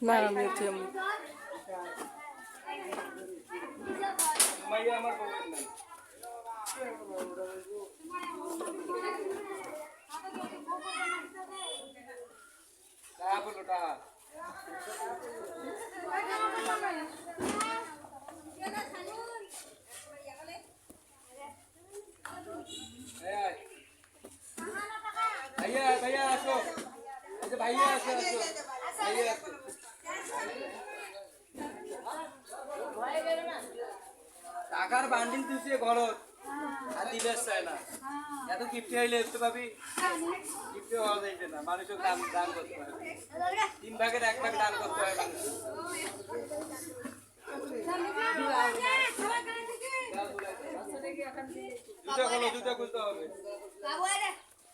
না আমি হচ্ছে মাইয়া আমার বলেন না টাকা বলো টাকা ভাইয়া ভাইয়া আসো আচ্ছা ভাইয়া আসো আসো ভাইয়া আসো টাকার বান্ডিল দিছে ঘরত আর দিবে চাই না এত গিফট আইলে একটু পাবি গিফট হওয়া যাইছে না মানুষের দান দান করতে হয় 3 ভাগের 1 ভাগ দান করতে হয় মানুষ দুটো খুলতে হবে